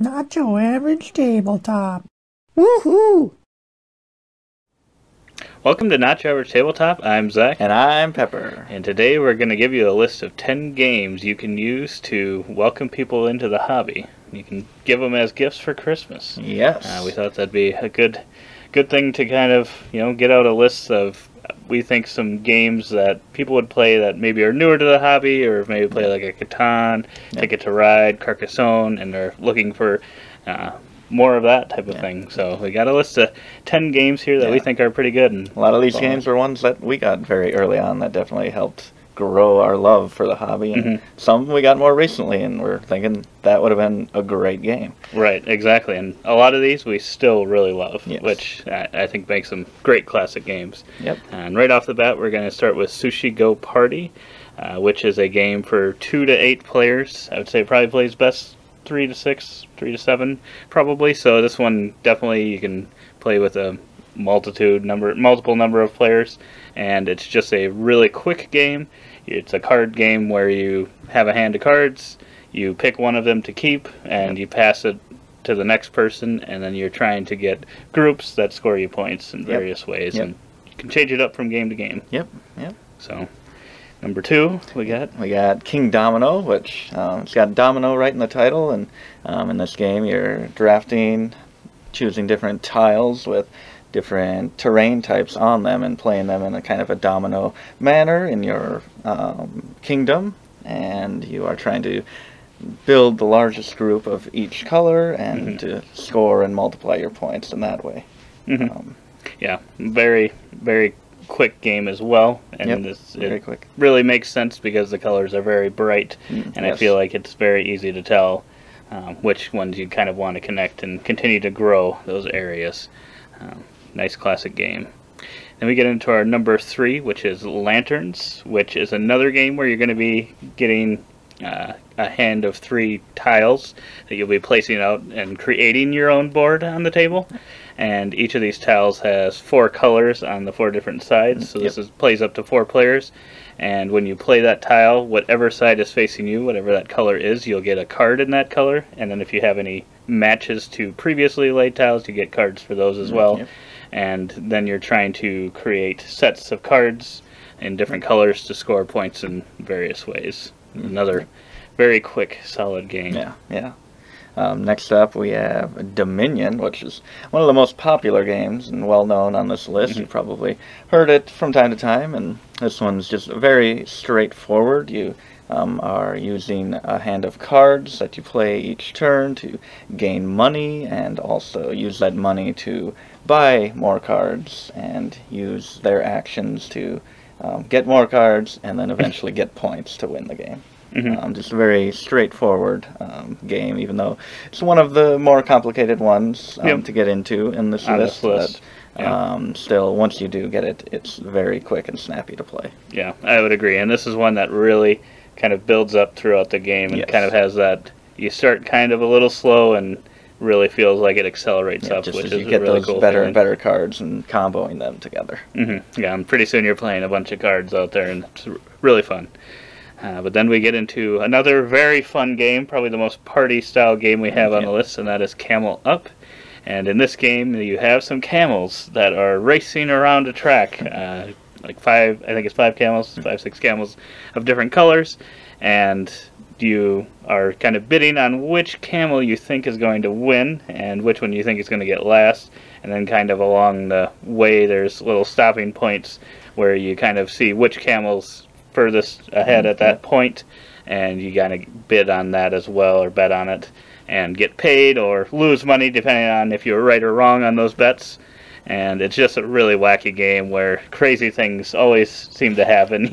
Not your average tabletop. Woohoo! Welcome to Not Your Average Tabletop. I'm Zach. And I'm Pepper. And today we're going to give you a list of 10 games you can use to welcome people into the hobby. You can give them as gifts for Christmas. Yes. We thought that'd be a good thing to kind of, get out a list of, we think, some games that people would play that maybe are newer to the hobby, or maybe play like a Catan, Ticket to Ride, Carcassonne, and they're looking for more of that type of thing. So we got a list of 10 games here that we think are pretty good. And a lot of these games were ones that we got very early on that definitely helped grow our love for the hobby. And some we got more recently, and we're thinking that would have been a great game. Right, exactly. And a lot of these we still really love, which I think makes them great classic games. Yep. And right off the bat, we're going to start with Sushi Go Party, which is a game for 2 to 8 players. I would say it probably plays best 3 to 6, 3 to 7, probably. So this one definitely you can play with a multiple number of players, and it's just a really quick game. It's a card game where you have a hand of cards, you pick one of them to keep, and you pass it to the next person, and then you're trying to get groups that score you points in various ways, and you can change it up from game to game. Yep. So number 2, we got Kingdomino, which it's got domino right in the title, and in this game you're drafting, choosing different tiles with different terrain types on them and playing them in a kind of a domino manner in your kingdom, and you are trying to build the largest group of each color and to score and multiply your points in that way. Very, very quick game as well, and very quick. Really makes sense because the colors are very bright, and I feel like it's very easy to tell which ones you kind of want to connect and continue to grow those areas. Nice classic game. Then we get into our number 3, which is Lanterns, which is another game where you're going to be getting a hand of 3 tiles that you'll be placing out and creating your own board on the table. And each of these tiles has 4 colors on the 4 different sides, so this plays up to 4 players. And when you play that tile, whatever side is facing you, whatever that color is, you'll get a card in that color. And then if you have any matches to previously laid tiles, you get cards for those as well. And then you're trying to create sets of cards in different colors to score points in various ways. Another very quick, solid game. Next up we have Dominion, which is one of the most popular games and well known on this list. You've probably heard it from time to time, and this one's just very straightforward. You are using a hand of cards that you play each turn to gain money, and also use that money to buy more cards and use their actions to get more cards and then eventually get points to win the game. Just a very straightforward game, even though it's one of the more complicated ones to get into in this list. Still, once you do get it, it's very quick and snappy to play. Yeah, I would agree. And this is one that really kind of builds up throughout the game and kind of has that, you start kind of a little slow and really feels like it accelerates up, just which as is you get really those cool better and better cards and comboing them together. Yeah, and pretty soon you're playing a bunch of cards out there, and it's really fun. But then we get into another very fun game, probably the most party-style game we have on the list, and that is Camel Up. And in this game, you have some camels that are racing around a track, like 5, I think it's 5 camels, 5, 6 camels of different colors, and you are kind of bidding on which camel you think is going to win and which one you think is going to get last, and then kind of along the way there's little stopping points where you kind of see which camel's furthest ahead at that point, and you gotta bid on that as well, or bet on it, and get paid or lose money depending on if you're right or wrong on those bets. And it's just a really wacky game where crazy things always seem to happen.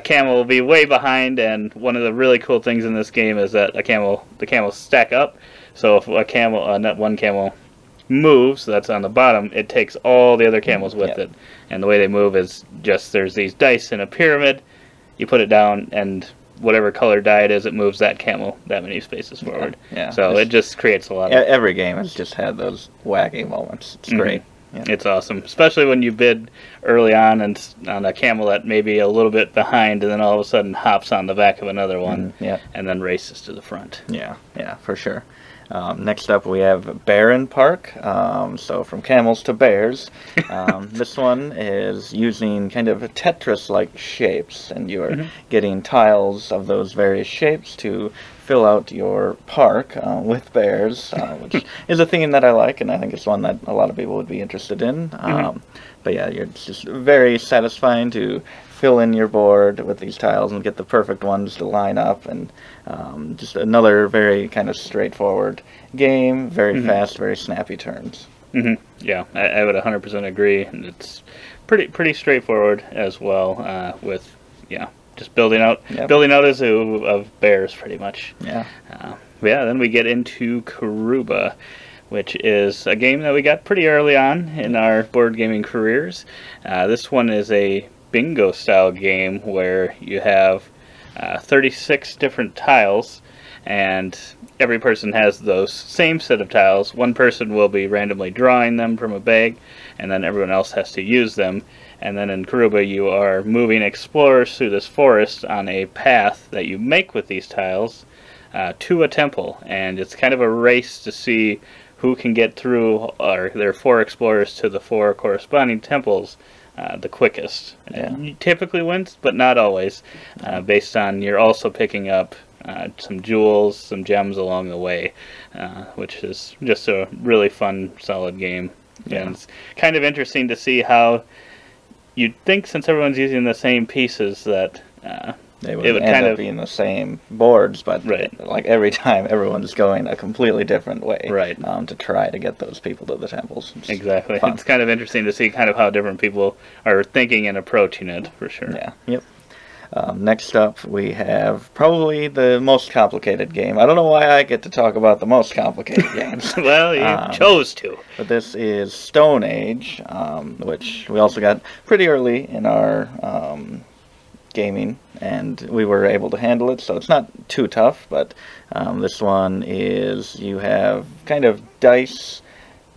Camel will be way behind, and one of the really cool things in this game is that the camels stack up. So if a camel, not one camel, moves, that's on the bottom, it takes all the other camels with it. And the way they move is just, there's these dice in a pyramid, you put it down, and whatever color die it is, it moves that camel that many spaces forward. So it just creates a lot of... Every game has just had those wacky moments. It's great. It's awesome, especially when you bid early on and on a camel that may be a little bit behind, and then all of a sudden hops on the back of another one, and then races to the front. Yeah, for sure. Next up, we have Barenpark. So from camels to bears. This one is using kind of Tetris-like shapes, and you're getting tiles of those various shapes to fill out your park with bears, which is a theme that I like, and I think it's one that a lot of people would be interested in. But yeah, it's just very satisfying to fill in your board with these tiles and get the perfect ones to line up, and just another very kind of straightforward game, very fast, very snappy turns. Yeah, I would 100% agree, and it's pretty straightforward as well, with just building out a zoo of bears, pretty much. Yeah. Then we get into Karuba, which is a game that we got pretty early on in our board gaming careers. This one is a bingo style game where you have 36 different tiles, and every person has those same set of tiles. One person will be randomly drawing them from a bag, and then everyone else has to use them. And then in Karuba, you are moving explorers through this forest on a path that you make with these tiles to a temple. And it's kind of a race to see who can get through their 4 explorers to the 4 corresponding temples the quickest. Typically wins, but not always, based on you're also picking up some jewels, some gems along the way, which is just a really fun, solid game. And it's kind of interesting to see how you'd think, since everyone's using the same pieces, that it would end up being the same boards, but like every time everyone's going a completely different way to try to get those people to the temples. Exactly. It's kind of interesting to see kind of how different people are thinking and approaching it, for sure. Yeah. Yep. Next up, we have probably the most complicated game. I don't know why I get to talk about the most complicated games. Well, you chose to. But this is Stone Age, which we also got pretty early in our gaming, and we were able to handle it, so it's not too tough. But this one is, you have kind of dice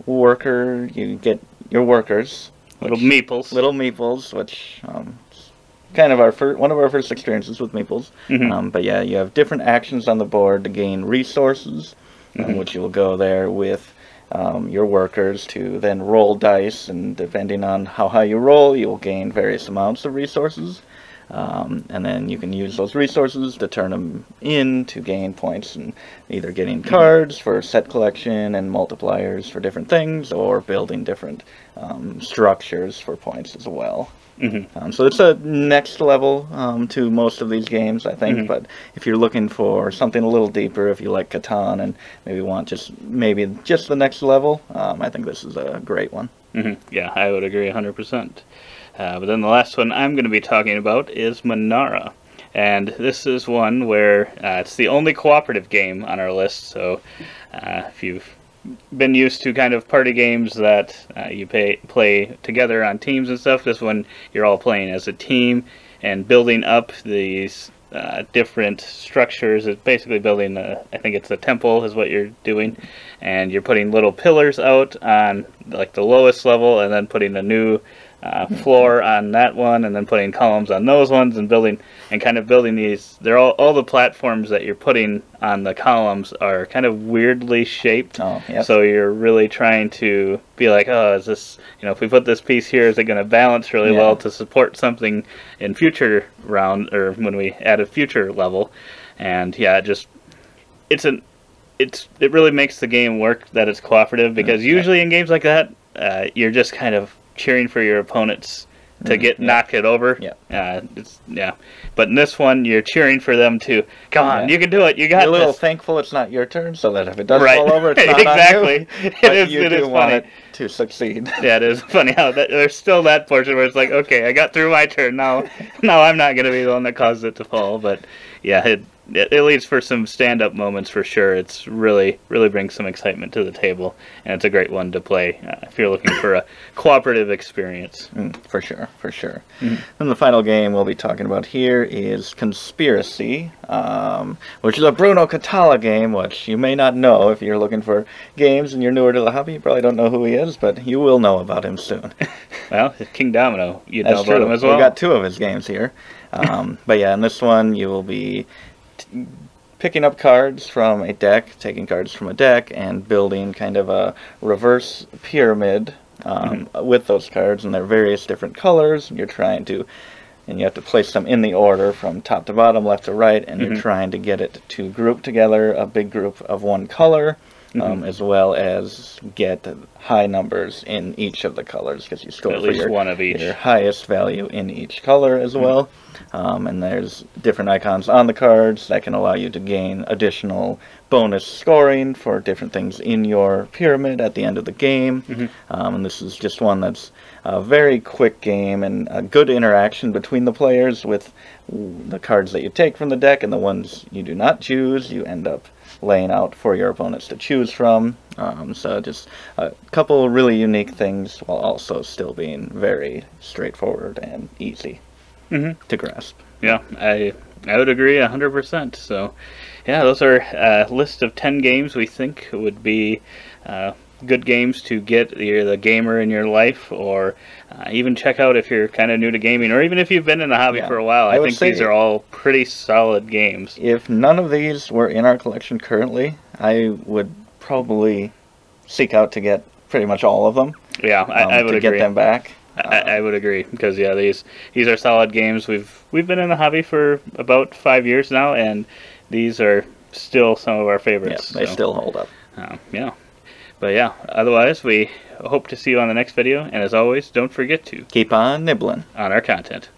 worker. You get your workers. Little meeples, which... kind of one of our first experiences with meeples. But yeah, you have different actions on the board to gain resources, which you will go there with your workers to then roll dice, and depending on how high you roll, you will gain various amounts of resources. And then you can use those resources to turn them in to gain points, and either getting cards for set collection and multipliers for different things, or building different structures for points as well. So it's a next level to most of these games, I think. But if you're looking for something a little deeper, if you like Catan and maybe want just the next level, I think this is a great one. Yeah, I would agree 100%. But then the last one I'm going to be talking about is Menara. And this is one where it's the only cooperative game on our list. So if you've been used to kind of party games that you play together on teams and stuff, this one you're all playing as a team and building up these different structures. It's basically building I think it's a temple is what you're doing, and you're putting little pillars out on like the lowest level, and then putting a new floor on that one, and then putting columns on those ones, and building these. They're all the platforms that you're putting on the columns are kind of weirdly shaped. So you're really trying to be like, oh, is this, if we put this piece here, is it going to balance really well to support something in future round, or when we add a future level? And yeah, it really makes the game work that it's cooperative, because usually in games like that, you're just kind of cheering for your opponents to knock it over. But in this one, you're cheering for them to, come on, you can do it, you got this. You're a little thankful it's not your turn, so that if it does fall over, it's not exactly. on you. It is want funny it to succeed. Yeah, it is funny how there's still that portion where it's like, okay, I got through my turn, now I'm not going to be the one that caused it to fall. But yeah, it leads for some stand-up moments for sure. It's really brings some excitement to the table, and it's a great one to play if you're looking for a cooperative experience. For sure. And the final game we'll be talking about here is Conspiracy, which is a Bruno Catala game, which you may not know if you're looking for games and you're newer to the hobby. You probably don't know who he is, but you will know about him soon. Well, Kingdomino, you know about him as well. We got 2 of his games here. But yeah, in this one you will be picking up cards from a deck, taking cards from a deck, and building kind of a reverse pyramid with those cards, and they're various different colors. And you're trying to, and you have to place them in the order from top to bottom, left to right, and you're trying to get it to group together a big group of one color, as well as get high numbers in each of the colors, because you score at for least one of each. your highest value in each color as well. And there's different icons on the cards that can allow you to gain additional bonus scoring for different things in your pyramid at the end of the game. And this is just one that's a very quick game and a good interaction between the players with the cards that you take from the deck and the ones you do not choose. You end up laying out for your opponents to choose from. So just a couple really unique things while also still being very straightforward and easy to grasp. Yeah, I would agree 100%. So, yeah, those are a list of 10 games we think would be good games to get either the gamer in your life, or even check out if you're kind of new to gaming, or even if you've been in the hobby for a while. I think these are all pretty solid games. If none of these were in our collection currently, I would probably seek out to get pretty much all of them. Yeah, I would to agree. Get them back. I would agree, because yeah, these are solid games. We've been in the hobby for about 5 years now, and these are still some of our favorites. Yeah, they still hold up. Yeah. But yeah, otherwise, we hope to see you on the next video, and as always, don't forget to keep on nibbling on our content.